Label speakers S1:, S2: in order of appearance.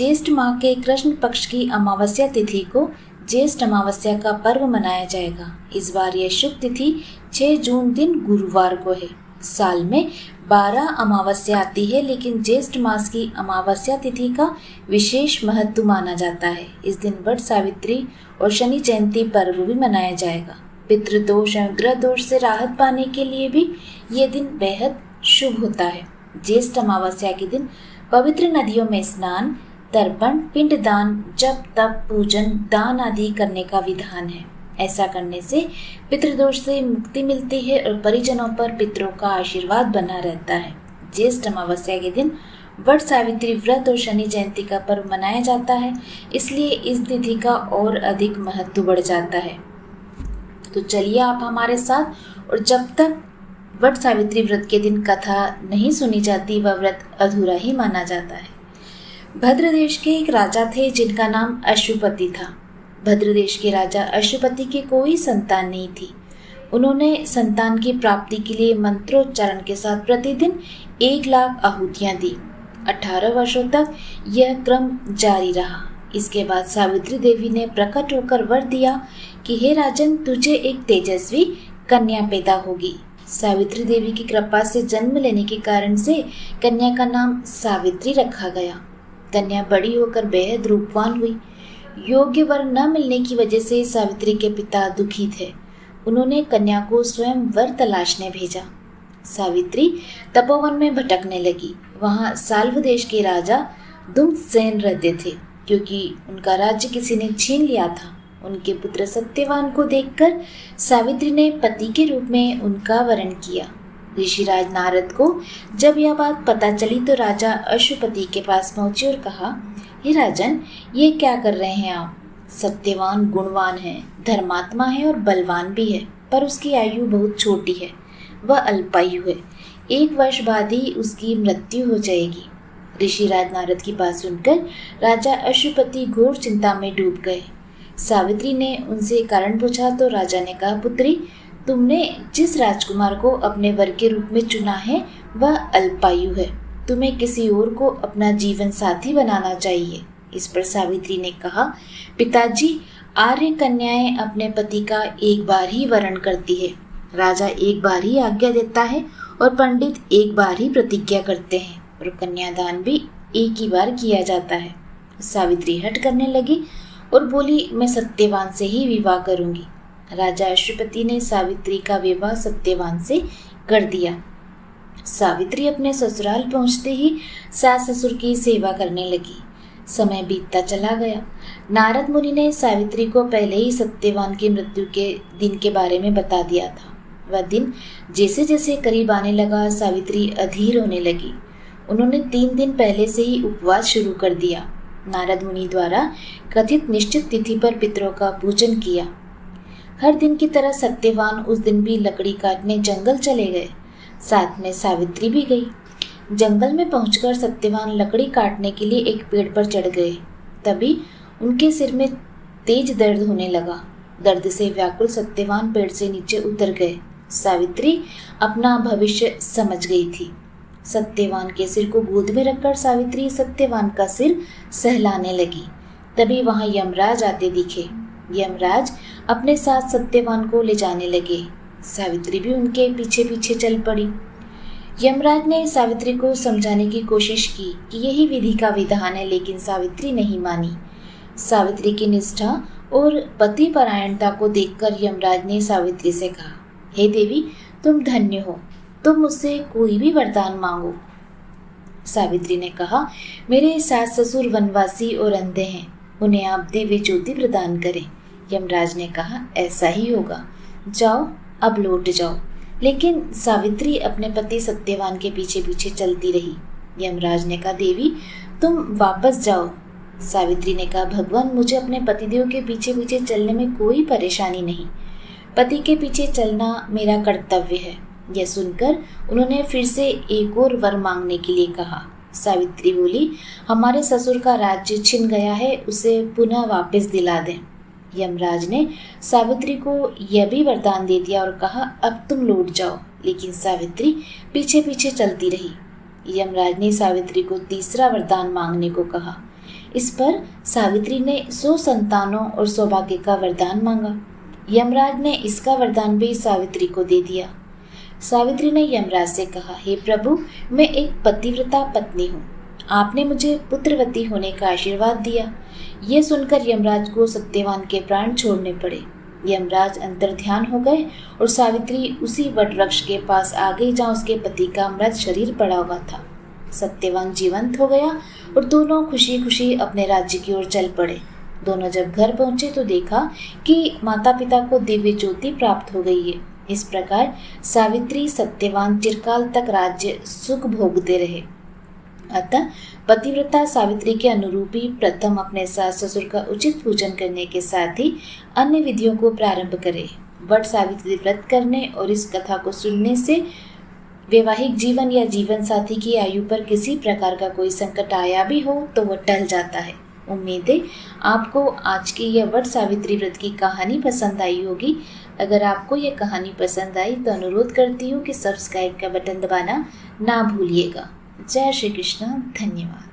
S1: ज्येष्ठ माह के कृष्ण पक्ष की अमावस्या तिथि को ज्येष्ठ अमावस्या का पर्व मनाया जाएगा। इस बार यह शुभ तिथि 6 जून दिन गुरुवार को है। साल में 12 अमावस्या आती है, लेकिन ज्येष्ठ मास की अमावस्या तिथि का विशेष महत्व माना जाता है। इस दिन वट सावित्री और शनि जयंती पर्व भी मनाया जाएगा। पितृदोष और ग्रह दोष से राहत पाने के लिए भी ये दिन बेहद शुभ होता है। ज्येष्ठ अमावस्या के दिन पवित्र नदियों में स्नान, तर्पण, पिंडदान, जप, तप, पूजन, दान आदि करने का विधान है। ऐसा करने से पितृदोष से मुक्ति मिलती है और परिजनों पर पितरों का आशीर्वाद बना रहता है। ज्येष्ठ अमावस्या के दिन वट सावित्री व्रत और शनि जयंती का पर्व मनाया जाता है, इसलिए इस तिथि का और अधिक महत्व बढ़ जाता है। तो चलिए आप हमारे साथ, और जब तक वट सावित्री व्रत के दिन कथा नहीं सुनी जाती वह व्रत अधूरा ही माना जाता है। भद्र देश के एक राजा थे जिनका नाम अश्वपति था। भद्र देश के राजा अश्वपति की कोई संतान नहीं थी। उन्होंने संतान की प्राप्ति के लिए मंत्रोच्चारण के साथ प्रतिदिन 1 लाख आहुतियां दी। 18 वर्षों तक यह क्रम जारी रहा। इसके बाद सावित्री देवी ने प्रकट होकर वर दिया कि हे राजन, तुझे एक तेजस्वी कन्या पैदा होगी। सावित्री देवी की कृपा से जन्म लेने के कारण से कन्या का नाम सावित्री रखा गया। कन्या बड़ी होकर बेहद रूपवान हुई। योग्य वर न मिलने की वजह से सावित्री के पिता दुखी थे। उन्होंने कन्या को स्वयं वर तलाशने भेजा। सावित्री तपोवन में भटकने लगी। वहां साल्व देश के राजा दुम्नसेन रहते थे। क्योंकि उनका राज्य किसी ने छीन लिया था, उनके पुत्र सत्यवान को देखकर सावित्री ने पति के रूप में उनका वरण किया। ऋषिराज नारद को जब यह बात पता चली तो राजा अश्वपति के पास पहुंचे और कहा, हे राजन, ये क्या कर रहे हैं आप? सत्यवान गुणवान है, धर्मात्मा है और बलवान भी है, पर उसकी आयु बहुत छोटी है। वह अल्पायु है। 1 वर्ष बाद ही उसकी मृत्यु हो जाएगी। ऋषिराज नारद की बात सुनकर राजा अश्वपति घोर चिंता में डूब गए। सावित्री ने उनसे कारण पूछा तो राजा ने कहा, पुत्री, तुमने जिस राजकुमार को अपने वर के रूप में चुना है वह अल्पायु है। तुम्हें किसी और को अपना जीवन साथी बनाना चाहिए। इस पर सावित्री ने कहा, पिताजी, आर्य कन्याएं अपने पति का एक बार ही वरण करती है। राजा एक बार ही आज्ञा देता है और पंडित एक बार ही प्रतिज्ञा करते हैं और कन्यादान भी एक ही बार किया जाता है। सावित्री हट करने लगी और बोली, मैं सत्यवान से ही विवाह करूंगी। राजा अश्वपति ने सावित्री का विवाह सत्यवान से कर दिया। सावित्री अपने ससुराल पहुंचते ही सास ससुर की सेवा करने लगी। समय बीतता चला गया। नारद मुनि ने सावित्री को पहले ही सत्यवान की मृत्यु के दिन के बारे में बता दिया था। वह दिन जैसे जैसे करीब आने लगा, सावित्री अधीर होने लगी। उन्होंने 3 दिन पहले से ही उपवास शुरू कर दिया। नारद मुनि द्वारा कथित निश्चित तिथि पर पितरों का पूजन किया। हर दिन की तरह सत्यवान उस दिन भी लकड़ी काटने जंगल चले गए। साथ में सावित्री भी गई। जंगल में पहुंचकर सत्यवान लकड़ी काटने के लिए एक पेड़ पर चढ़ गए। तभी उनके सिर में तेज दर्द होने लगा। दर्द से व्याकुल सत्यवान पेड़ से नीचे उतर गए। सावित्री अपना भविष्य समझ गई थी। सत्यवान के सिर को गोद में रखकर सावित्री सत्यवान का सिर सहलाने लगी। तभी वहां यमराज आते दिखे। यमराज अपने साथ सत्यवान को ले जाने लगे। सावित्री भी उनके पीछे पीछे चल पड़ी। यमराज ने सावित्री को समझाने की कोशिश की कि यही विधि का विधान है, लेकिन सावित्री नहीं मानी। सावित्री की निष्ठा और पति परायणता को देखकर यमराज ने सावित्री से कहा, हे देवी, तुम धन्य हो, तुम मुझसे कोई भी वरदान मांगो। सावित्री ने कहा, मेरे सास ससुर वनवासी और अंधे हैं, उन्हें आप दिव्य ज्योति प्रदान करें। यमराज ने कहा, ऐसा ही होगा, जाओ अब लौट जाओ। लेकिन सावित्री अपने पति सत्यवान के पीछे पीछे चलती रही। यमराज ने कहा, देवी तुम वापस जाओ। सावित्री ने कहा, भगवान, मुझे अपने पतिदेव के पीछे पीछे चलने में कोई परेशानी नहीं। पति के पीछे चलना मेरा कर्तव्य है। यह सुनकर उन्होंने फिर से एक और वर मांगने के लिए कहा। सावित्री बोली, हमारे ससुर का राज्य छिन गया है, उसे पुनः वापस दिला दें। यमराज ने सावित्री को यह भी वरदान दे दिया और कहा, अब तुम लौट जाओ। लेकिन सावित्री पीछे पीछे चलती रही। यमराज ने सावित्री को तीसरा वरदान मांगने को कहा। इस पर सावित्री ने 100 संतानों और सौभाग्य का वरदान मांगा। यमराज ने इसका वरदान भी सावित्री को दे दिया। सावित्री ने यमराज से कहा, हे प्रभु, मैं एक पतिव्रता पत्नी हूँ। आपने मुझे पुत्रवती होने का आशीर्वाद दिया। ये सुनकर यमराज को सत्यवान के प्राण छोड़ने पड़े। यमराज अंतर्ध्यान हो गए और सावित्री उसी वट वृक्ष के पास आ गई जहाँ उसके पति का मृत शरीर पड़ा हुआ था। सत्यवान जीवंत हो गया और दोनों खुशी खुशी अपने राज्य की ओर चल पड़े। दोनों जब घर पहुंचे तो देखा कि माता पिता को दिव्य ज्योति प्राप्त हो गई है। इस प्रकार सावित्री सत्यवान चिरकाल तक राज्य सुख भोगते रहे। अतः पतिव्रता सावित्री के अनुरूप ही प्रथम अपने सास ससुर का उचित पूजन करने के साथ ही अन्य विधियों को प्रारंभ करे। वट सावित्री व्रत करने और इस कथा को सुनने से वैवाहिक जीवन या जीवन साथी की आयु पर किसी प्रकार का कोई संकट आया भी हो तो वह टल जाता है। उम्मीद है आपको आज की यह वट सावित्री व्रत की कहानी पसंद आई होगी। अगर आपको यह कहानी पसंद आई तो अनुरोध करती हूँ कि सब्सक्राइब का बटन दबाना ना भूलिएगा। जय श्री कृष्ण। धन्यवाद।